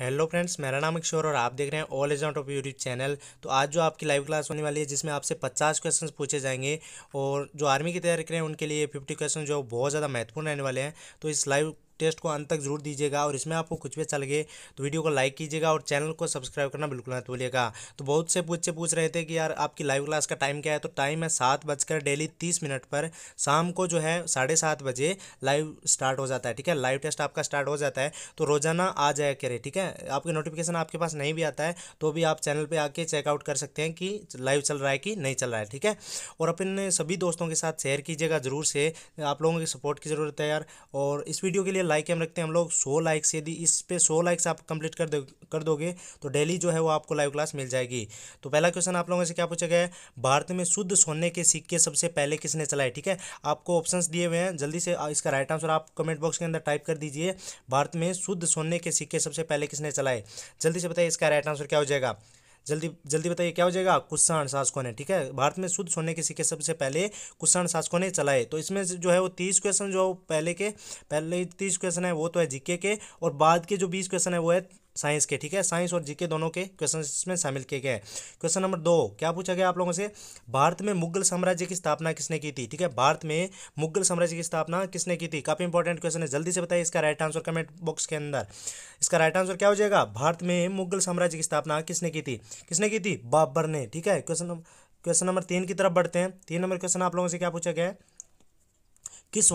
Hello friends, मेरा नाम है किशोर और आप देख रहे हैं all is not of YouTube channel. तो आज जो आपकी लाइव क्लास होने वाली है जिसमें आपसे 50 क्वेश्चंस पूछे जाएंगे और जो आर्मी की तैयारी कर रहे हैं उनके लिए 50 क्वेश्चन जो बहुत ज़्यादा महत्वपूर्ण रहने वाले हैं। तो इस लाइव टेस्ट को अंत तक जरूर दीजिएगा और इसमें आपको कुछ भी अच्छा लगे तो वीडियो को लाइक कीजिएगा और चैनल को सब्सक्राइब करना बिल्कुल मत भूलिएगा। तो बहुत से पूछ रहे थे कि यार आपकी लाइव क्लास का टाइम क्या है। तो टाइम है 7 बजकर डेली 30 मिनट पर शाम को जो है 7:30 बजे लाइव स्टार्ट हो जाता है। ठीक है, लाइव टेस्ट आपका स्टार्ट हो जाता है। तो रोजाना आ जाया करें। ठीक है, आपके नोटिफिकेशन आपके पास नहीं भी आता है तो भी आप चैनल पे आके चेकआउट कर सकते हैं कि लाइव चल रहा है कि नहीं चल रहा है। ठीक है, और अपने सभी दोस्तों के साथ शेयर कीजिएगा जरूर से। आप लोगों की सपोर्ट की ज़रूरत है यार। और इस वीडियो के लिए लाइक हम रखते हैं हम लोग 100 लाइक्स। यदि इस पे 100 लाइक्स आप कंप्लीट कर दोगे तो डेली जो है वो आपको लाइव क्लास मिल जाएगी। तो पहला क्वेश्चन आप लोगों से क्या पूछा गया है, भारत में शुद्ध सोने के सिक्के सबसे पहले किसने चलाए। ठीक है, आपको ऑप्शंस दिए हुए हैं, जल्दी से इसका राइट आंसर आप कमेंट बॉक्स के अंदर टाइप कर दीजिए। भारत में शुद्ध सोने के सिक्के सबसे पहले किसने चलाए, जल्दी से बताइए इसका राइट आंसर क्या हो जाएगा। जल्दी जल्दी बताइए क्या हो जाएगा। कुषाण शासकों ने। ठीक है, भारत में शुद्ध सोने के सिक्के सबसे पहले कुषाण शासकों ने चलाए। तो इसमें से जो है वो 30 क्वेश्चन जो पहले 30 क्वेश्चन है वो तो है जीके के और बाद के जो 20 क्वेश्चन है वो है साइंस के। ठीक है, साइंस और जीके दोनों के क्वेश्चन इसमें शामिल किए गए हैं। क्वेश्चन नंबर 2 क्या पूछा गया आप लोगों से, भारत में मुगल साम्राज्य की स्थापना किसने की थी। ठीक है, भारत में मुगल साम्राज्य की स्थापना किसने की थी, काफी इंपॉर्टेंट क्वेश्चन है। जल्दी से बताइए इसका राइट आंसर कमेंट बॉक्स के अंदर। इसका राइट आंसर क्या हो जाएगा, भारत में मुगल साम्राज्य की स्थापना किसने की थी, किसने की थी, बाबर ने। ठीक है, क्वेश्चन नंबर 3 की तरफ बढ़ते हैं। 3 नंबर क्वेश्चन आप लोगों से क्या पूछा गया है, किस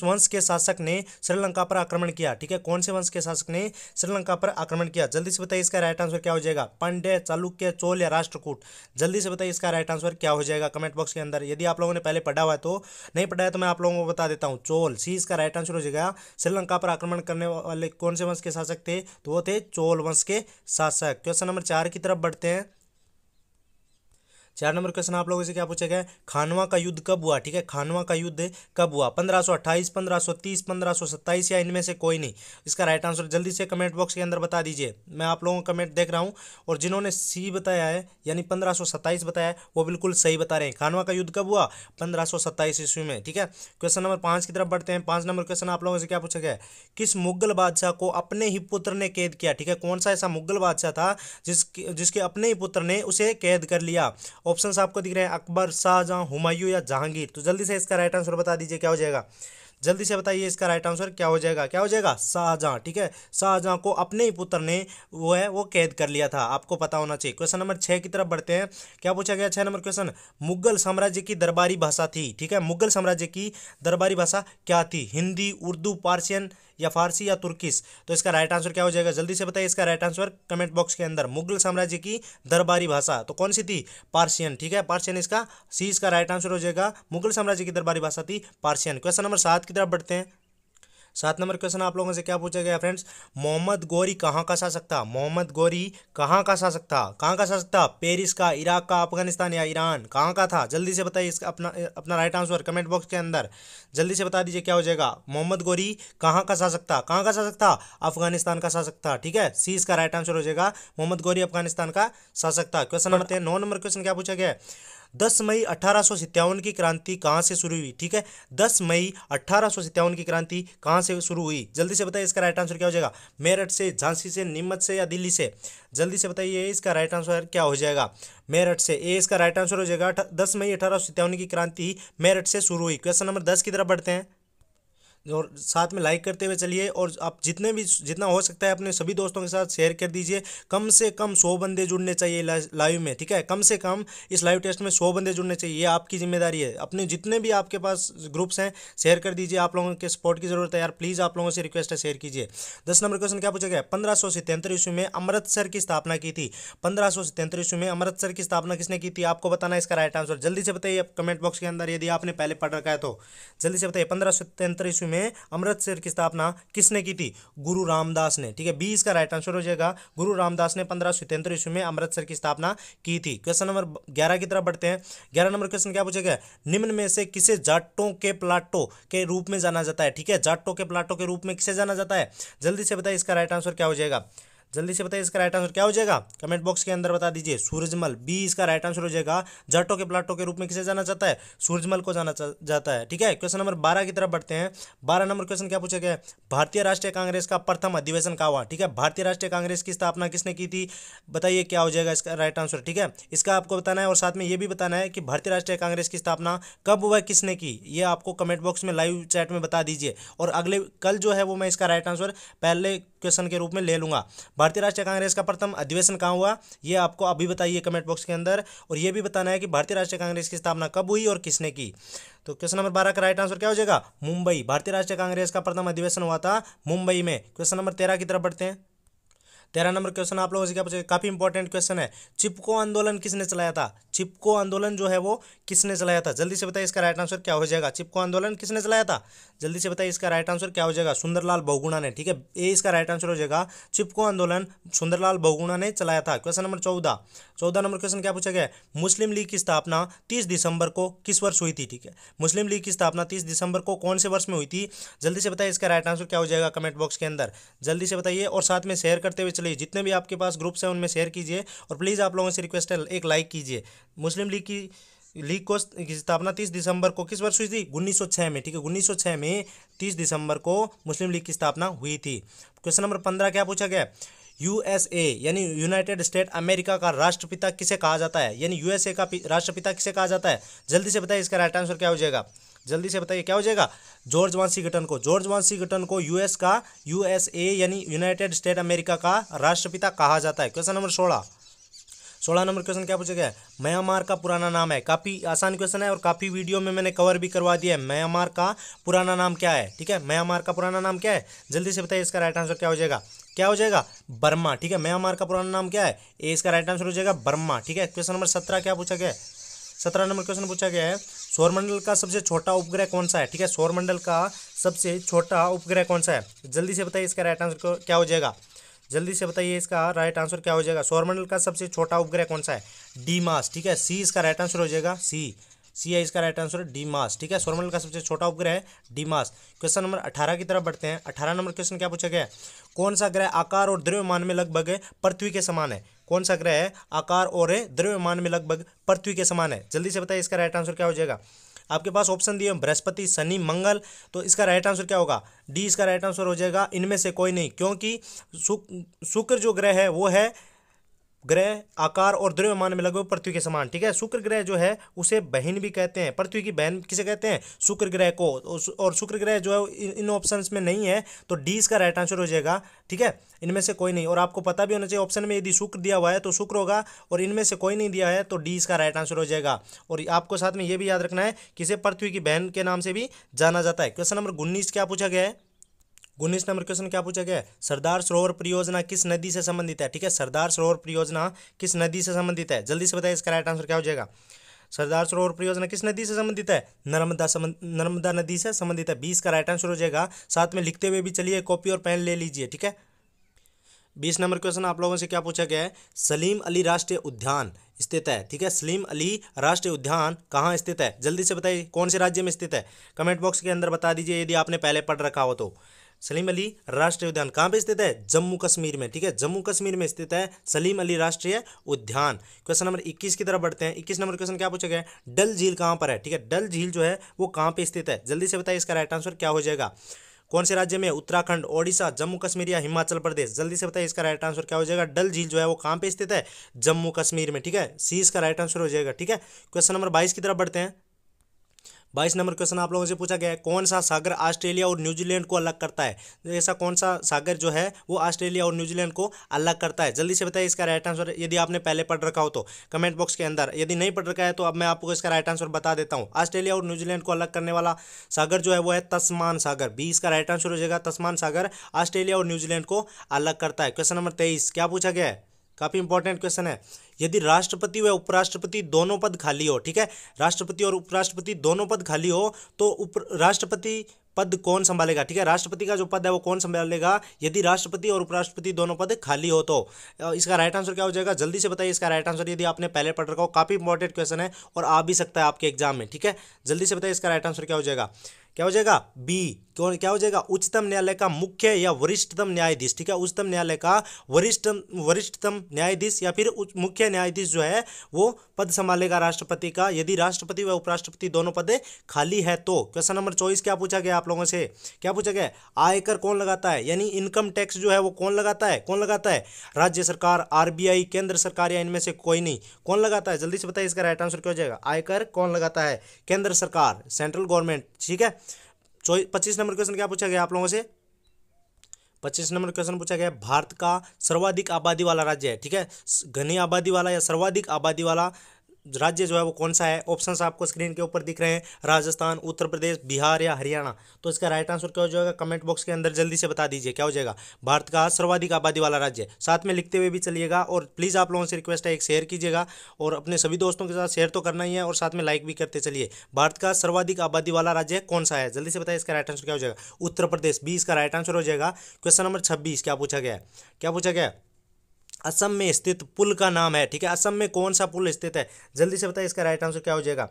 वंश के शासक ने श्रीलंका पर आक्रमण किया। ठीक है, कौन से वंश के शासक ने श्रीलंका पर आक्रमण किया, जल्दी से बताइए इसका राइट आंसर क्या हो जाएगा, पांड्य, चालुक्य, चोल या राष्ट्रकूट। जल्दी से बताइए इसका राइट आंसर क्या हो जाएगा कमेंट बॉक्स के अंदर। यदि आप लोगों ने पहले पढ़ा हुआ है तो, नहीं पढ़ा है तो मैं आप लोगों को बता देता हूँ, चोल। सी इसका राइट आंसर हो जाएगा। श्रीलंका पर आक्रमण करने वाले कौन से वंश के शासक थे, तो वो थे चोल वंश के शासक। क्वेश्चन नंबर 4 की तरफ बढ़ते हैं। 4 नंबर क्वेश्चन आप लोगों से क्या पूछा गया है, खानवा का युद्ध कब हुआ। ठीक है, खानवा का युद्ध कब हुआ, 1528, 1530, 1527 या इनमें से कोई नहीं। इसका राइट आंसर जल्दी से कमेंट बॉक्स के अंदर बता दीजिए। मैं आप लोगों का कमेंट देख रहा हूं और जिन्होंने सी बताया है यानी 1527 बताया है वो बिल्कुल सही बता रहे हैं। खानवा का युद्ध कब हुआ, 1527 ईस्वी में। ठीक है, क्वेश्चन नंबर 5 की तरफ बढ़ते हैं। 5 नंबर क्वेश्चन आप लोगों से क्या पूछा गया है, किस मुगल बादशाह को अपने ही पुत्र ने कैद किया। ठीक है, कौन सा ऐसा मुगल बादशाह था जिसके अपने ही पुत्र ने उसे कैद कर लिया। ऑप्शंस आपको दिख रहे हैं, अकबर, शाहजहां, हुमायूं या जहांगीर। तो जल्दी से इसका राइट आंसर बता दीजिए क्या हो जाएगा। जल्दी से बताइए इसका राइट आंसर क्या हो जाएगा, क्या हो जाएगा, शाहजहां। ठीक है, शाहजहां को अपने ही पुत्र ने वो कैद कर लिया था, आपको पता होना चाहिए। क्वेश्चन नंबर 6 की तरफ बढ़ते हैं। क्या पूछा गया 6 नंबर क्वेश्चन, मुगल साम्राज्य की दरबारी भाषा थी। ठीक है, मुगल साम्राज्य की दरबारी भाषा क्या थी, हिंदी, उर्दू, पार्सियन या फारसी या तुर्किश। तो इसका राइट आंसर क्या हो जाएगा, जल्दी से बताइए इसका राइट आंसर कमेंट बॉक्स के अंदर। मुगल साम्राज्य की दरबारी भाषा तो कौन सी थी, पार्सियन। ठीक है, पार्सियन इसका सी इसका राइट आंसर हो जाएगा। मुगल साम्राज्य की दरबारी भाषा थी पार्सियन। क्वेश्चन नंबर 7 की तरफ बढ़ते हैं। 7 नंबर क्वेश्चन आप लोगों से क्या पूछा गया फ्रेंड्स, मोहम्मद गौरी कहाँ का शासक था, मोहम्मद गौरी कहाँ का शासक था, कहाँ का शासक था, पेरिस का, इराक का, अफगानिस्तान या ईरान, कहाँ का था। जल्दी से बताइए इसका अपना अपना राइट आंसर कमेंट बॉक्स के अंदर। जल्दी से बता दीजिए क्या हो जाएगा, मोहम्मद गौरी कहाँ का शासक था, कहाँ का शासक था, अफगानिस्तान का शासक था। ठीक है, सी इसका राइट आंसर हो जाएगा, मोहम्मद गौरी अफगानिस्तान का शासक था। क्वेश्चन नंबर 9 नंबर क्वेश्चन क्या पूछा गया है, 10 मई 1857 की क्रांति कहाँ से शुरू हुई। ठीक है, 10 मई 1857 की क्रांति कहाँ से शुरू हुई, जल्दी से बताइए इसका राइट आंसर क्या हो जाएगा, मेरठ से, झांसी से, नीमच से या दिल्ली से। जल्दी से बताइए इसका राइट आंसर क्या हो जाएगा, मेरठ से। ए इसका राइट आंसर हो जाएगा। 10 मई 1857 की क्रांति मेरठ से शुरू हुई। क्वेश्चन नंबर 10 की तरफ बढ़ते हैं और साथ में लाइक करते हुए चलिए और आप जितना हो सकता है अपने सभी दोस्तों के साथ शेयर कर दीजिए। कम से कम 100 बंदे जुड़ने चाहिए लाइव में। ठीक है, कम से कम इस लाइव टेस्ट में 100 बंदे जुड़ने चाहिए, ये आपकी जिम्मेदारी है। अपने जितने भी आपके पास ग्रुप्स हैं शेयर कर दीजिए। आप लोगों के सपोर्ट की जरूरत है यार, प्लीज़ आप लोगों से रिक्वेस्ट है शेयर कीजिए। 10 नंबर क्वेश्चन क्या पूछा गया, 1577 ईस्वी में अमृतसर की स्थापना की थी। 1577 ईस्वी में अमृतसर की स्थापना किसने की थी, आपको बताना है इसका राइट आंसर। जल्दी से बताइए कमेंट बॉक्स के अंदर, यदि आपने पहले पढ़ रखा है तो जल्दी से बताइए। 1577 ईस्वी में अमृतसर की स्थापना किसने की थी, गुरु रामदास ने। ठीक है, 20 का राइट आंसर हो जाएगा, गुरु रामदास ने 1577 ईस्वी में अमृतसर की स्थापना की थी। क्वेश्चन नंबर 11 की तरफ बढ़ते हैं। 11 नंबर क्वेश्चन क्या पूछा गया, निम्न में से किसे जाटों के प्लाटो के रूप में जाना जाता है। ठीक है, जाटों के प्लाटो के रूप में किसे जाना जाता है, जल्दी से बताइए इसका राइट आंसर क्या हो जाएगा। जल्दी से बताइए इसका राइट आंसर क्या हो जाएगा, कमेंट बॉक्स के अंदर बता दीजिए। सूरजमल, बी इसका राइट आंसर हो जाएगा। जाटो के प्लाटो के रूप में किसे जाना जाता है, सूरजमल को जाना जाता है। ठीक है, क्वेश्चन नंबर 12 की तरफ बढ़ते हैं। 12 नंबर क्वेश्चन क्या पूछा गया है, भारतीय राष्ट्रीय कांग्रेस का प्रथम अधिवेशन कहाँ हुआ। ठीक है, भारतीय राष्ट्रीय कांग्रेस की स्थापना किसने की थी, बताइए क्या हो जाएगा इसका राइट आंसर। ठीक है, इसका आपको बताना है और साथ में ये भी बताना है कि भारतीय राष्ट्रीय कांग्रेस की स्थापना कब हुआ, किसने की, ये आपको कमेंट बॉक्स में लाइव चैट में बता दीजिए। और अगले कल जो है वो मैं इसका राइट आंसर पहले क्वेश्चन के रूप में ले लूंगा। भारतीय राष्ट्रीय कांग्रेस का प्रथम अधिवेशन कहाँ हुआ, ये आपको अभी बताइए कमेंट बॉक्स के अंदर। और ये भी बताना है कि भारतीय राष्ट्रीय कांग्रेस की स्थापना कब हुई और किसने की। तो क्वेश्चन नंबर 12 का राइट आंसर क्या हो जाएगा, मुंबई। भारतीय राष्ट्रीय कांग्रेस का प्रथम अधिवेशन हुआ था मुंबई में। क्वेश्चन नंबर 13 की तरफ बढ़ते हैं। 13 नंबर क्वेश्चन आप लोगों से क्या पूछेगा, काफी इंपॉर्टेंट क्वेश्चन है। चिपको आंदोलन किसने चलाया था, चिपको आंदोलन जो है वो किसने चलाया था, जल्दी से बताइए इसका राइट आंसर क्या हो जाएगा। चिपको आंदोलन किसने चलाया था, जल्दी से बताइए इसका राइट आंसर क्या हो जाएगा, सुंदरलाल बहुगुणा ने। ठीक है, ए इसका राइट आंसर हो जाएगा। चिपको आंदोलन सुंदरलाल बहुगुणा ने चलाया था। क्वेश्चन नंबर 14 नंबर क्वेश्चन क्या पूछा गया, मुस्लिम लीग की स्थापना 30 दिसंबर को किस वर्ष हुई थी। ठीक है, मुस्लिम लीग की स्थापना 30 दिसंबर को कौन से वर्ष में हुई थी, जल्दी से बताइए इसका राइट आंसर क्या हो जाएगा कमेंट बॉक्स के अंदर। जल्दी से बताइए और साथ में शेयर करते हुए चलिए, जितने भी आपके पास ग्रुप्स हैं उनमें शेयर कीजिए और प्लीज़ आप लोगों से रिक्वेस्ट है एक लाइक कीजिए। मुस्लिम लीग को की स्थापना 30 दिसंबर को किस वर्ष हुई थी, 1906 में। ठीक है, 1906 में 30 दिसंबर को मुस्लिम लीग की स्थापना हुई थी। क्वेश्चन नंबर 15 क्या पूछा गया, यूएसए यानी यूनाइटेड स्टेट अमेरिका का राष्ट्रपिता किसे कहा जाता है, यानी यूएसए का राष्ट्रपिता किसे कहा जाता है, जल्दी से बताइए इसका राइट आंसर क्या हो जाएगा। जल्दी से बताइए क्या हो जाएगा, जॉर्ज वाशिंगटन को। जॉर्ज वाशिंगटन को यूएसए यानी यूनाइटेड स्टेट अमेरिका का राष्ट्रपिता कहा जाता है। क्वेश्चन नंबर 16 नंबर क्वेश्चन क्या पूछा गया है, म्यांमार का पुराना नाम है। काफ़ी आसान क्वेश्चन है और काफ़ी वीडियो में मैंने कवर भी करवा दिया है। म्यांमार का पुराना नाम क्या है, ठीक है, म्यांमार का पुराना नाम क्या है, जल्दी से बताइए इसका राइट आंसर क्या हो जाएगा, क्या हो जाएगा, बर्मा। ठीक है, म्यांमार का पुराना नाम क्या है, ए इसका राइट आंसर हो जाएगा बर्मा। ठीक है, क्वेश्चन नंबर 17 क्या पूछा गया है, 17 नंबर क्वेश्चन पूछा गया है, सौरमंडल का सबसे छोटा उपग्रह कौन सा है। ठीक है, सौरमंडल का सबसे छोटा उपग्रह कौन सा है, जल्दी से बताइए इसका राइट आंसर क्या हो जाएगा, जल्दी से बताइए इसका राइट आंसर क्या हो जाएगा। सौरमंडल का सबसे छोटा उपग्रह कौन सा है, डीमास। ठीक है, सी इसका राइट आंसर हो जाएगा, सी है इसका राइट आंसर, डीमास। ठीक है, सौरमंडल का सबसे छोटा उपग्रह है डीमास। क्वेश्चन नंबर 18 की तरफ बढ़ते हैं। 18 नंबर क्वेश्चन क्या पूछा गया है, कौन सा ग्रह आकार और द्रव्यमान में लगभग पृथ्वी के समान है, कौन सा ग्रह आकार और द्रव्यमान में लगभग पृथ्वी के समान है, जल्दी से बताइए इसका राइट आंसर क्या हो जाएगा। आपके पास ऑप्शन दिए बृहस्पति, शनि, मंगल, तो इसका राइट आंसर क्या होगा, डी इसका राइट आंसर हो जाएगा इनमें से कोई नहीं, क्योंकि शुक्र जो ग्रह है वो है ग्रह आकार और द्रव्यमान में लगभग पृथ्वी के समान। ठीक है, शुक्र ग्रह जो है उसे बहन भी कहते हैं, पृथ्वी की बहन किसे कहते हैं, शुक्र ग्रह को। और शुक्र ग्रह जो है इन ऑप्शंस में नहीं है, तो डी इसका राइट आंसर हो जाएगा। ठीक है, इनमें से कोई नहीं, और आपको पता भी होना चाहिए ऑप्शन में यदि शुक्र दिया हुआ है तो शुक्र होगा, और इनमें से कोई नहीं दिया है तो डी इसका राइट आंसर हो जाएगा। और आपको साथ में ये भी याद रखना है कि इसे पृथ्वी की बहन के नाम से भी जाना जाता है। क्वेश्चन नंबर 19 क्या पूछा गया है, 19 नंबर क्वेश्चन क्या पूछा गया है, सरदार सरोवर परियोजना किस नदी से संबंधित है। ठीक है, सरदार सरोवर परियोजना किस नदी से संबंधित है, जल्दी से बताइए इसका राइट आंसर क्या हो जाएगा। सरदार सरोवर परियोजना किस नदी से संबंधित है, नर्मदा नदी से संबंधित है, 20 का राइट आंसर हो जाएगा। साथ में लिखते हुए भी चलिए, कॉपी और पेन ले लीजिए। ठीक है, 20 नंबर क्वेश्चन आप लोगों से क्या पूछा गया है, सलीम अली राष्ट्रीय उद्यान स्थित है। ठीक है, सलीम अली राष्ट्रीय उद्यान कहाँ स्थित है, जल्दी से बताइए कौन से राज्य में स्थित है, कमेंट बॉक्स के अंदर बता दीजिए यदि आपने पहले पढ़ रखा हो तो। सलीम अली राष्ट्रीय उद्यान कहाँ पे स्थित है, जम्मू कश्मीर में। ठीक है, जम्मू कश्मीर में स्थित है सलीम अली राष्ट्रीय उद्यान। क्वेश्चन नंबर 21 की तरफ बढ़ते हैं। 21 नंबर क्वेश्चन क्या पूछा गया है, डल झील कहाँ पर है। ठीक है, डल झील जो है वो कहाँ पे स्थित है, जल्दी से बताइए इसका राइट आंसर क्या हो जाएगा। कौन से राज्य में, उत्तराखंड, ओडिशा, जम्मू कश्मीर या हिमाचल प्रदेश, जल्दी से बताइए इसका राइट आंसर क्या हो जाएगा। डल झील जो है वो कहाँ पे स्थित है, जम्मू कश्मीर में। ठीक है, सी इसका राइट आंसर हो जाएगा। ठीक है, क्वेश्चन नंबर 22 की तरफ बढ़ते हैं। 22 नंबर क्वेश्चन आप लोगों से पूछा गया है, कौन सा सागर ऑस्ट्रेलिया और न्यूजीलैंड को अलग करता है। ऐसा कौन सा सागर जो है वो ऑस्ट्रेलिया और न्यूजीलैंड को अलग करता है, जल्दी से बताइए इसका राइट आंसर यदि आपने पहले पढ़ रखा हो तो कमेंट बॉक्स के अंदर, यदि नहीं पढ़ रखा है तो अब मैं आपको इसका राइट आंसर बता देता हूँ। ऑस्ट्रेलिया और न्यूजीलैंड को अलग करने वाला सागर जो है वो है तस्मान सागर, 20 का राइट आंसर हो जाएगा। तस्मान सागर ऑस्ट्रेलिया और न्यूजीलैंड को अलग करता है। क्वेश्चन नंबर 23 क्या पूछा गया है, काफी इंपॉर्टेंट क्वेश्चन है, यदि राष्ट्रपति व उपराष्ट्रपति दोनों पद खाली हो। ठीक है, राष्ट्रपति और उपराष्ट्रपति दोनों पद खाली हो तो राष्ट्रपति पद कौन संभालेगा। ठीक है, राष्ट्रपति का जो पद है वो कौन संभालेगा, यदि राष्ट्रपति और उपराष्ट्रपति दोनों पद खाली हो तो इसका राइट आंसर क्या हो जाएगा, जल्दी से बताइए इसका राइट आंसर यदि आपने पहले पढ़ रखा हो। काफी इंपॉर्टेंट क्वेश्चन है और आ भी सकता है आपके एग्जाम में। ठीक है, जल्दी से बताइए इसका राइट आंसर क्या हो जाएगा। क्या हो जाएगा बी। क्या हो जाएगा उच्चतम न्यायालय का मुख्य या वरिष्ठतम न्यायाधीश, ठीक है, उच्चतम न्यायालय का वरिष्ठतम न्यायाधीश या फिर मुख्य न्यायाधीश जो है वो पद संभालेगा राष्ट्रपति का, यदि राष्ट्रपति व उपराष्ट्रपति दोनों पद खाली है तो। क्वेश्चन नंबर 24 क्या पूछा गया आप लोगों से, क्या पूछा गया, आयकर कौन लगाता है, यानी इनकम टैक्स जो है वो कौन लगाता है, कौन लगाता है, राज्य सरकार, आरबीआई, केंद्र सरकार या इनमें से कोई नहीं, कौन लगाता है, जल्दी से बताइए इसका राइट आंसर क्या हो जाएगा, आयकर कौन लगाता है, केंद्र सरकार, सेंट्रल गवर्नमेंट, ठीक है। 25 नंबर क्वेश्चन क्या पूछा गया आप लोगों से, 25 नंबर क्वेश्चन पूछा गया भारत का सर्वाधिक आबादी वाला राज्य है, ठीक है, घनी आबादी वाला या सर्वाधिक आबादी वाला राज्य जो है वो कौन सा है। ऑप्शंस आपको स्क्रीन के ऊपर दिख रहे हैं, राजस्थान, उत्तर प्रदेश, बिहार या हरियाणा। तो इसका राइट आंसर क्या हो जाएगा, कमेंट बॉक्स के अंदर जल्दी से बता दीजिए क्या हो जाएगा, भारत का सर्वाधिक आबादी वाला राज्य। साथ में लिखते हुए भी चलिएगा और प्लीज़ आप लोगों से रिक्वेस्ट है एक शेयर कीजिएगा और अपने सभी दोस्तों के साथ शेयर तो करना ही है और साथ में लाइक भी करते चलिए। भारत का सर्वाधिक आबादी वाला राज्य कौन सा है, जल्दी से बताइए इसका राइट आंसर क्या हो जाएगा, उत्तर प्रदेश, 20 का राइट आंसर हो जाएगा। क्वेश्चन नंबर 26 क्या पूछा गया है, क्या पूछा गया है, असम में स्थित पुल का नाम है, ठीक है, असम में कौन सा पुल स्थित है, जल्दी से बताइए इसका राइट आंसर क्या हो जाएगा,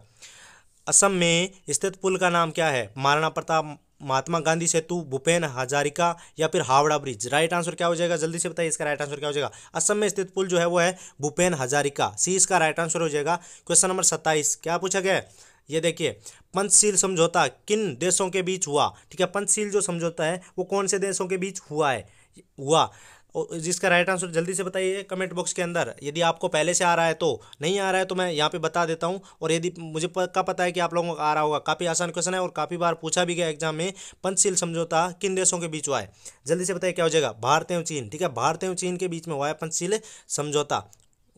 असम में स्थित पुल का नाम क्या है, महाराणा प्रताप, महात्मा गांधी सेतु, भूपेन हजारिका या फिर हावड़ा ब्रिज। राइट आंसर क्या हो जाएगा, जल्दी से बताइए इसका राइट आंसर क्या हो जाएगा, असम में स्थित पुल जो है वो है भूपेन हजारिका, सी इसका राइट आंसर हो जाएगा। क्वेश्चन नंबर 27 क्या पूछा गया है, ये देखिए, पंचशील समझौता किन देशों के बीच हुआ, ठीक है, पंचशील जो समझौता है वो कौन से देशों के बीच हुआ, और जिसका राइट आंसर जल्दी से बताइए कमेंट बॉक्स के अंदर। यदि आपको पहले से आ रहा है तो, नहीं आ रहा है तो मैं यहाँ पे बता देता हूँ, और यदि मुझे पक्का पता है कि आप लोगों को आ रहा होगा, काफ़ी आसान क्वेश्चन है और काफ़ी बार पूछा भी गया एग्जाम में, पंचशील समझौता किन देशों के बीच हुआ है, जल्दी से बताइए क्या हो जाएगा, भारत एवं चीन, ठीक है, भारत एवं चीन के बीच में हुआ है पंचशील समझौता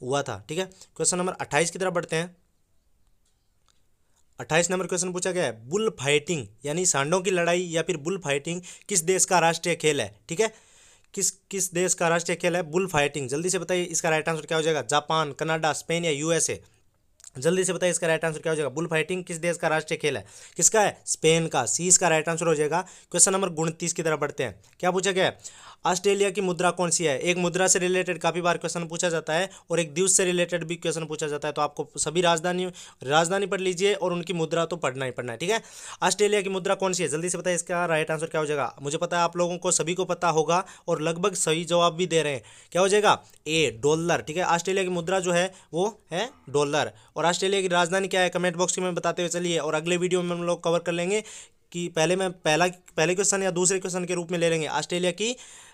हुआ था, ठीक है। क्वेश्चन नंबर 28 की तरफ बढ़ते हैं। 28 नंबर क्वेश्चन पूछा गया है, बुल फाइटिंग यानी सांडों की लड़ाई या फिर बुल फाइटिंग किस देश का राष्ट्रीय खेल है, ठीक है, किस देश का राष्ट्रीय खेल है बुल फाइटिंग, जल्दी से बताइए इसका राइट आंसर क्या हो जाएगा, जापान, कनाडा, स्पेन या यूएसए। जल्दी से बताइए इसका राइट आंसर क्या हो जाएगा, बुल फाइटिंग किस देश का राष्ट्रीय खेल है, किसका है, स्पेन का, सी इसका राइट आंसर हो जाएगा। क्वेश्चन नंबर 29 की तरफ बढ़ते हैं। क्या पूछा गया है, ऑस्ट्रेलिया की मुद्रा कौन सी है। एक मुद्रा से रिलेटेड काफ़ी बार क्वेश्चन पूछा जाता है और एक दिवस से रिलेटेड भी क्वेश्चन पूछा जाता है, तो आपको सभी राजधानी पढ़ लीजिए और उनकी मुद्रा तो पढ़ना ही पढ़ना है, ठीक है। ऑस्ट्रेलिया की मुद्रा कौन सी है, जल्दी से बताइए इसका राइट आंसर क्या हो जाएगा। मुझे पता है आप लोगों को सभी को पता होगा और लगभग सही जवाब भी दे रहे हैं। क्या हो जाएगा, ए डॉलर, ठीक है, ऑस्ट्रेलिया की मुद्रा जो है वो है डॉलर। और ऑस्ट्रेलिया की राजधानी क्या है, कमेंट बॉक्स में बताते हुए चलिए, और अगले वीडियो में हम लोग कवर कर लेंगे कि पहले क्वेश्चन या दूसरे क्वेश्चन के रूप में ले लेंगे ऑस्ट्रेलिया की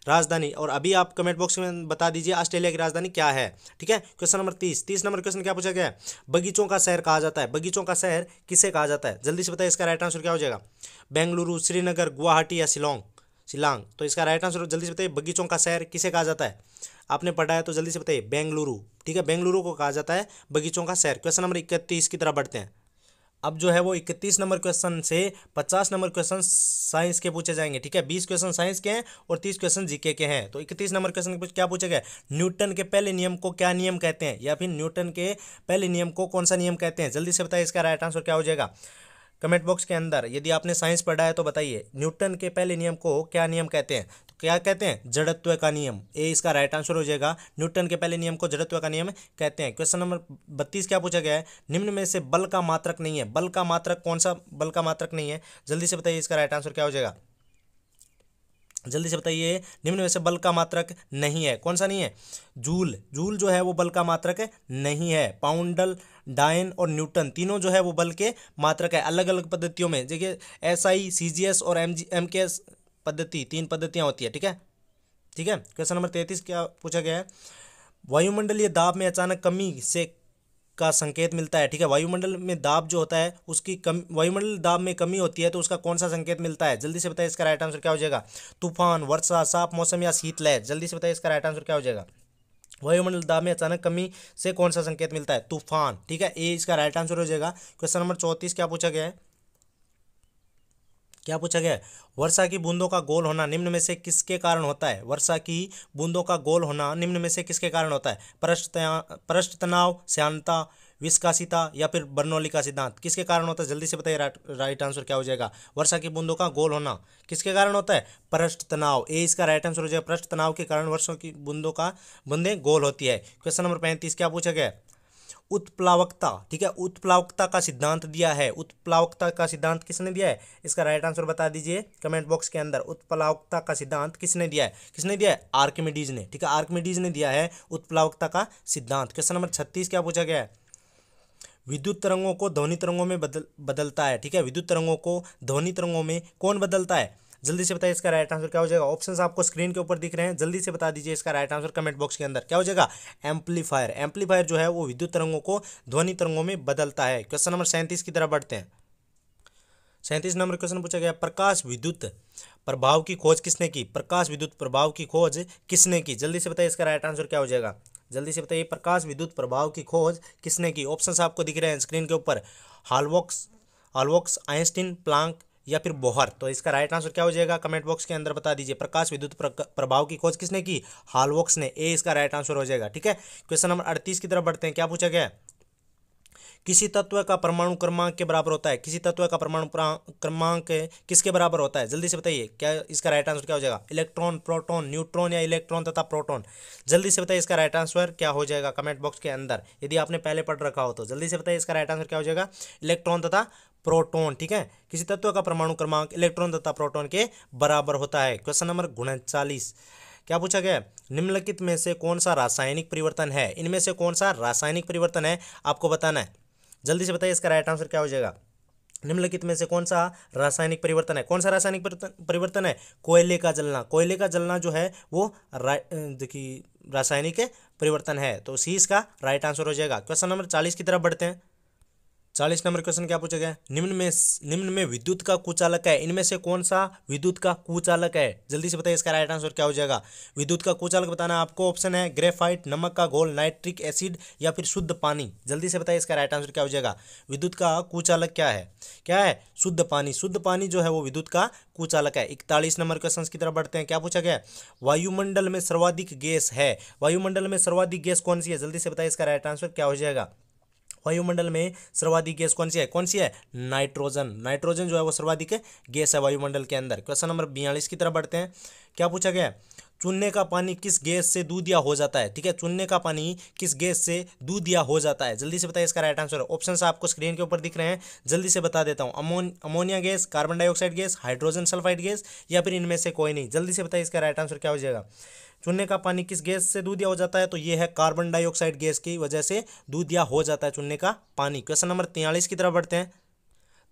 राजधानी, और अभी आप कमेंट बॉक्स में बता दीजिए ऑस्ट्रेलिया की राजधानी क्या है, ठीक है। क्वेश्चन नंबर 30 नंबर क्वेश्चन क्या पूछा गया है, बगीचों का शहर कहा जाता है, बगीचों का शहर किसे कहा जाता है, जल्दी से बताइए इसका राइट आंसर क्या हो जाएगा, बेंगलुरु, श्रीनगर, गुवाहाटी या शिलांग। तो इसका राइट आंसर जल्दी से बताइए, बगीचों का शहर किसे कहा जाता है, आपने पढ़ा है तो जल्दी से बताइए, बेंगलुरु, ठीक है, बेंगलुरु को कहा जाता है बगीचों का शहर। क्वेश्चन नंबर 31 की तरफ बढ़ते हैं। अब जो है वो 31 नंबर क्वेश्चन से 50 नंबर क्वेश्चन साइंस के पूछे जाएंगे, ठीक है, 20 क्वेश्चन साइंस के हैं और 30 क्वेश्चन जीके के हैं। तो 31 नंबर क्वेश्चन क्या पूछा गया, न्यूटन के पहले नियम को क्या नियम कहते हैं, या फिर न्यूटन के पहले नियम को कौन सा नियम कहते हैं, जल्दी से बताइए इसका राइट आंसर क्या हो जाएगा कमेंट बॉक्स के अंदर। यदि आपने साइंस पढ़ा है तो बताइए न्यूटन के पहले नियम को क्या नियम कहते हैं, तो क्या कहते हैं, जड़त्व का नियम, ए इसका राइट आंसर हो जाएगा। न्यूटन के पहले नियम को जड़त्व का नियम कहते हैं। क्वेश्चन नंबर 32 क्या पूछा गया है, निम्न में से बल का मात्रक नहीं है, बल का मात्रक कौन सा बल का मात्रक नहीं है, जल्दी से बताइए इसका राइट आंसर क्या हो जाएगा, जल्दी से बताइए, निम्न में से बल का मात्रक नहीं है, कौन सा नहीं है, जूल, जूल जो है वो बल का मात्रक नहीं है। पाउंडल, डायन और न्यूटन तीनों जो है वो बल के मात्रक है, अलग अलग पद्धतियों में, देखिए एसआई, सीजीएस और एमकेएस पद्धति, 3 पद्धतियां होती है, ठीक है, ठीक है। क्वेश्चन नंबर 33 क्या पूछा गया है, वायुमंडलीय दाब में अचानक कमी से का संकेत मिलता है, ठीक है, वायुमंडल में दाब जो होता है उसकी वायुमंडल दाब में कमी होती है तो उसका कौन सा संकेत मिलता है, जल्दी से बताइए इसका राइट आंसर क्या हो जाएगा, तूफान, वर्षा, साफ मौसम या शीतलहर। जल्दी से बताइए इसका राइट आंसर क्या हो जाएगा, वायुमंडल दाब में अचानक कमी से कौन सा संकेत मिलता है, तूफान, ठीक है, ए इसका राइट आंसर हो जाएगा। क्वेश्चन नंबर 34 क्या पूछा गया है, क्या पूछा गया है, वर्षा की बूंदों का गोल होना निम्न में से किसके कारण होता है, वर्षा की बूंदों का गोल होना निम्न में से किसके कारण होता है, पृष्ठ तनाव, श्यानता, विस्कासिता या फिर बर्नौली का सिद्धांत, किसके कारण होता है, जल्दी से बताइए राइट आंसर क्या हो जाएगा, वर्षा की बूंदों का गोल होना किसके कारण होता है, पृष्ठ तनाव, ए इसका राइट आंसर हो जाएगा, पृष्ठ तनाव के कारण वर्षा की बूंदें गोल होती है। क्वेश्चन नंबर 35 क्या पूछा गया है, उत्प्लावकता, ठीक है, उत्प्लावकता का सिद्धांत दिया है। उत्प्लावकता का सिद्धांत किसने दिया है, इसका राइट आंसर बता दीजिए कमेंट बॉक्स के अंदर। उत्प्लावकता का सिद्धांत किसने दिया है, किसने दिया है, आर्किमिडीज ने, ठीक है, आर्किमिडीज ने दिया है उत्प्लावकता का सिद्धांत। क्वेश्चन नंबर 36 क्या पूछा गया है, विद्युत तरंगों को ध्वनि तरंगों में बदलता है, ठीक है, विद्युत तरंगों को ध्वनि तरंगों में कौन बदलता है, जल्दी से बताइए इसका राइट आंसर क्या हो जाएगा। ऑप्शंस आपको स्क्रीन के ऊपर दिख रहे हैं, जल्दी से बता दीजिए इसका राइट आंसर कमेंट बॉक्स के अंदर। क्या हो जाएगा, एम्पलीफायर। एम्पलीफायर जो है वो विद्युत तरंगों को ध्वनि तरंगों में बदलता है। क्वेश्चन नंबर 37 की तरफ बढ़ते हैं। 37 नंबर क्वेश्चन पूछा गया, प्रकाश विद्युत प्रभाव की खोज किसने की, प्रकाश विद्युत प्रभाव की खोज किसने की, जल्दी से बताइए इसका राइट आंसर क्या हो जाएगा। जल्दी से बताइए प्रकाश विद्युत प्रभाव की खोज किसने की। ऑप्शंस आपको दिख रहे हैं स्क्रीन के ऊपर, हाल्बॉक्स, आइंस्टीन, प्लांक या फिर बोहर। तो इसका राइट आंसर क्या हो जाएगा कमेंट बॉक्स के अंदर बता दीजिए। प्रकाश विद्युत प्रभाव की खोज किसने की, हाल्बॉक्स ने, ए इसका राइट आंसर हो जाएगा, ठीक है। क्वेश्चन नंबर 38 की तरफ बढ़ते हैं। क्या पूछा गया है, किसी तत्व का परमाणु क्रमांक के बराबर होता है, किसी तत्व का परमाणु क्रमांक किसके बराबर होता है, जल्दी से बताइए क्या इसका राइट आंसर क्या हो जाएगा। इलेक्ट्रॉन, प्रोटॉन, न्यूट्रॉन या इलेक्ट्रॉन तथा प्रोटॉन, जल्दी से बताइए इसका राइट आंसर क्या हो जाएगा कमेंट बॉक्स के अंदर। यदि आपने पहले पढ़ रखा हो तो जल्दी से बताइए इसका राइट आंसर क्या हो जाएगा, इलेक्ट्रॉन तथा प्रोटॉन, ठीक है। किसी तत्व का परमाणु क्रमांक इलेक्ट्रॉन तथा प्रोटॉन के बराबर होता है। क्वेश्चन नंबर 39 क्या पूछा गया है, निम्नलिखित में से कौन सा रासायनिक परिवर्तन है, इनमें से कौन सा रासायनिक परिवर्तन है आपको बताना है। जल्दी से बताइए इसका राइट आंसर क्या हो जाएगा। निम्नलिखित में से कौन सा रासायनिक परिवर्तन है, कौन सा रासायनिक परिवर्तन है, कोयले का जलना। कोयले का जलना जो है वो देखिए रासायनिक परिवर्तन है, तो सी इसका राइट आंसर हो जाएगा। क्वेश्चन नंबर 40 की तरफ बढ़ते हैं। 40 नंबर क्वेश्चन क्या पूछा गया, निम्न में विद्युत का कुचालक है, इनमें से कौन सा विद्युत का कुचालक है, जल्दी से बताइए इसका राइट आंसर क्या हो जाएगा। विद्युत का कुचालक बताना आपको, ऑप्शन है ग्रेफाइट, नमक का घोल, नाइट्रिक एसिड या फिर शुद्ध पानी, जल्दी से बताइए इसका राइट आंसर क्या हो जाएगा। विद्युत का कुचालक क्या है, क्या है, शुद्ध पानी। शुद्ध पानी जो है वो विद्युत का कुचालक है। 41 नंबर क्वेश्चन की तरफ बढ़ते हैं। क्या पूछा गया, वायुमंडल में सर्वाधिक गैस है, वायुमंडल में सर्वाधिक गैस कौन सी है, जल्दी से बताइए इसका राइट आंसर क्या हो जाएगा। वायुमंडल में सर्वाधिक गैस कौन सी है, कौन सी है, नाइट्रोजन। नाइट्रोजन जो है वो सर्वाधिक गैस है वायुमंडल के अंदर। क्वेश्चन नंबर 42 की तरफ बढ़ते हैं। क्या पूछा गया, चूने का पानी किस गैस से दूधिया हो जाता है, ठीक है, चूने का पानी किस गैस से दूधिया हो जाता है, जल्दी से बताइए इसका राइट आंसर। ऑप्शंस आपको स्क्रीन के ऊपर दिख रहे हैं, जल्दी से बता देता हूँ। Ammonia gas, carbon dioxide gas, hydrogen sulphide gas या फिर इनमें से कोई नहीं, जल्दी से बताइए इसका राइट आंसर क्या हो जाएगा। चूने का पानी किस गैस से दूधिया हो जाता है, तो ये है कार्बन डाइऑक्साइड गैस की वजह से दूधिया हो जाता है चूने का पानी। क्वेश्चन नंबर 43 की तरफ बढ़ते हैं।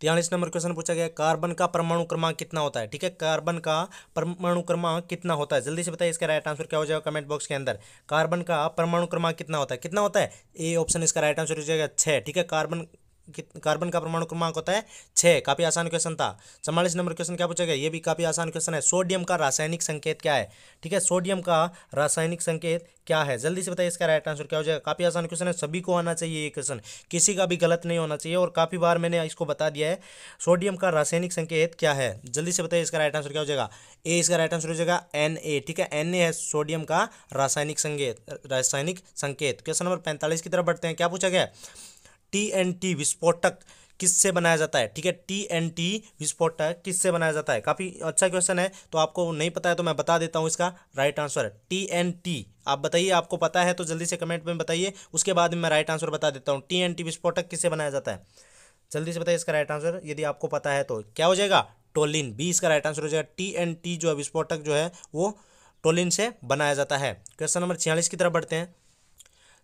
43 नंबर क्वेश्चन पूछा गया, कार्बन का परमाणु क्रमांक कितना होता है, ठीक है, कार्बन का परमाणु क्रमांक कितना होता है, जल्दी से बताइए इसका राइट आंसर क्या हो जाएगा कमेंट बॉक्स के अंदर। कार्बन का परमाणु क्रमांक कितना होता है, कितना होता है, ए ऑप्शन इसका राइट आंसर हो जाएगा 6, ठीक है। कार्बन का परमाणु क्रमांक होता है 6। काफी आसान क्वेश्चन था। 44 नंबर क्वेश्चन क्या पूछा गया, ये भी काफी आसान क्वेश्चन है। सोडियम का रासायनिक संकेत क्या है, ठीक है, सोडियम का रासायनिक संकेत क्या है, जल्दी से बताइए इसका राइट आंसर क्या हो जाएगा। काफी आसान क्वेश्चन है, सभी को आना चाहिए ये क्वेश्चन, किसी का भी गलत नहीं होना चाहिए, और काफी बार मैंने इसको बता दिया है। सोडियम का रासायनिक संकेत क्या है, जल्दी से बताइए इसका राइट आंसर क्या हो जाएगा। ए इसका राइट आंसर हो जाएगा Na, ठीक है, Na है सोडियम का रासायनिक संकेत। क्वेश्चन नंबर 45 की तरफ बढ़ते हैं। क्या पूछा गया, TNT विस्फोटक किससे बनाया जाता है, ठीक है, TNT विस्फोटक किससे बनाया जाता है। काफी अच्छा क्वेश्चन है, तो आपको नहीं पता है तो मैं बता देता हूँ इसका राइट आंसर। TNT आप बताइए, आपको पता है तो जल्दी से कमेंट में बताइए, उसके बाद में मैं राइट आंसर बता देता हूँ। TNT विस्फोटक किससे बनाया जाता है, जल्दी से बताइए इसका राइट आंसर, यदि आपको पता है तो क्या हो जाएगा, टोलिन, बी इसका राइट आंसर हो जाएगा। TNT जो है विस्फोटक जो है वो टोलिन से बनाया जाता है। क्वेश्चन नंबर 46 की तरफ बढ़ते हैं।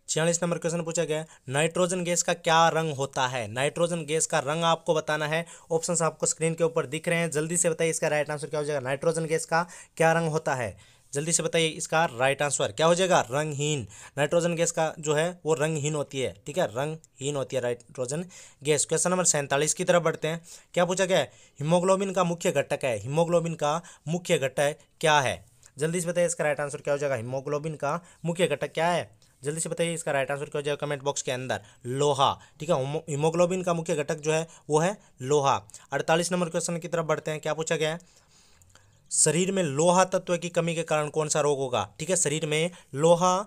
46 नंबर क्वेश्चन पूछा गया है, नाइट्रोजन गैस का क्या रंग होता है, नाइट्रोजन गैस का रंग आपको बताना है। ऑप्शंस आपको स्क्रीन के ऊपर दिख रहे हैं, जल्दी से बताइए इसका राइट आंसर क्या हो जाएगा। नाइट्रोजन गैस का क्या रंग होता है, जल्दी से बताइए इसका राइट आंसर क्या हो जाएगा, रंगहीन। नाइट्रोजन गैस का जो है वो रंगहीन होती है, ठीक है, रंगहीन होती है नाइट्रोजन गैस। क्वेश्चन नंबर 47 की तरफ बढ़ते हैं। क्या पूछा गया है, हीमोग्लोबिन का मुख्य घटक है, हीमोग्लोबिन का मुख्य घटक क्या है, जल्दी से बताइए इसका राइट आंसर क्या हो जाएगा। हीमोग्लोबिन का मुख्य घटक क्या है, जल्दी से बताइए इसका राइट आंसर क्या हो जाएगा कमेंट बॉक्स के अंदर। लोहा, ठीक है, हीमोग्लोबिन का मुख्य घटक जो है वो है लोहा। 48 नंबर क्वेश्चन की तरफ बढ़ते हैं। क्या पूछा गया है, शरीर में लोहा तत्व की कमी के कारण कौन सा रोग होगा, ठीक है, शरीर में लोहा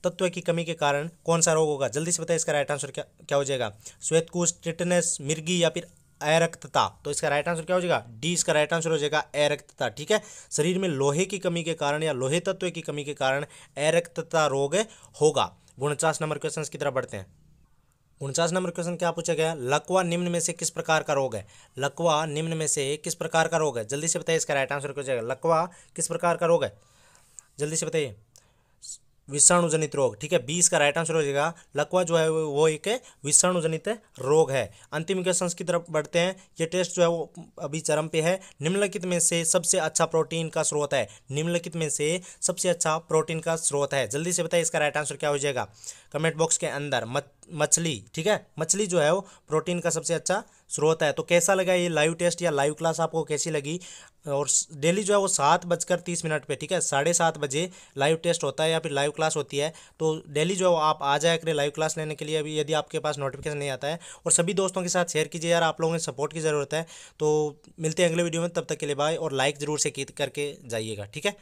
तत्व की कमी के कारण कौन सा रोग होगा, जल्दी से बताइए इसका राइट आंसर क्या क्या हो जाएगा। श्वेतकुष्ठ, टिटनेस, मिर्गी या फिर अरक्तता, तो इसका राइट आंसर क्या हो जाएगा, डी इसका राइट आंसर हो जाएगा अरक्तता, ठीक है। शरीर में लोहे की कमी के कारण या लोहे तत्व की कमी के कारण अरक्तता रोग होगा। 49 नंबर क्वेश्चन की तरफ बढ़ते हैं। 49 नंबर क्वेश्चन क्या पूछा गया, लकवा निम्न में से किस प्रकार का रोग है। लकवा निम्न में से किस प्रकार का रोग है, जल्दी से बताइए, इसका राइट आंसर क्या हो जाएगा। लकवा किस प्रकार का रोग है, जल्दी से बताइए। विषाणु जनित रोग, ठीक है, 20 का राइट आंसर हो जाएगा। लकवा जो है वो एक विषाणु जनित रोग है। अंतिम क्वेश्चन की तरफ बढ़ते हैं। ये टेस्ट जो है वो अभी चरम पे है। निम्नलिखित में से सबसे अच्छा प्रोटीन का स्रोत है। निम्नलिखित में से सबसे अच्छा प्रोटीन का स्रोत है, जल्दी से बताइए, इसका राइट आंसर क्या हो जाएगा कमेंट बॉक्स के अंदर। मछली, ठीक है, मछली जो है वो प्रोटीन का सबसे अच्छा स्रोत है। तो कैसा लगा ये लाइव टेस्ट या लाइव क्लास, आपको कैसी लगी। और डेली जो है वो 7:30 पे, ठीक है, 7:30 बजे लाइव टेस्ट होता है या फिर लाइव क्लास होती है। तो डेली जो है आप आ जाया करें लाइव क्लास लेने के लिए, अभी यदि आपके पास नोटिफिकेशन नहीं आता है। और सभी दोस्तों के साथ शेयर कीजिए यार, आप लोगों की सपोर्ट की ज़रूरत है। तो मिलते हैं अगले वीडियो में, तब तक के लिए बाय। और लाइक ज़रूर से करके जाइएगा, ठीक है।